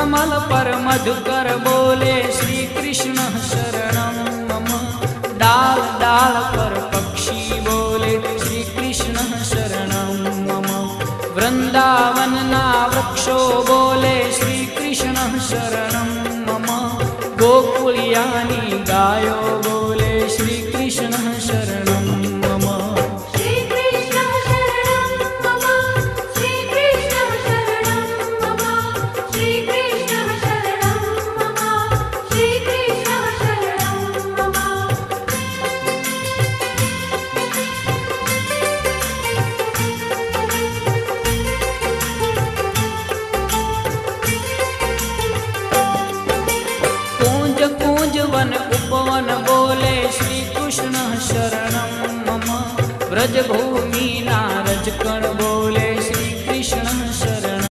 कमल पर मधुकर बोले श्री कृष्ण शरणं मम। डाल डाल पर पक्षी बोले श्री कृष्ण शरणं मम। वृंदावन ना वृक्षो बोले श्री कृष्ण शरणं मम। गोकुलियानी गायो बोले श्री कृष्ण शरणं मम। श्री कृष्ण शरणं मम। श्री कृष्ण शरणं मम। श्री कृष्ण शरणं मम। श्री कृष्ण शरणं मम। कूंज कूंज वन उपवन बोले श्री कृष्ण शरणं मम। ब्रज भू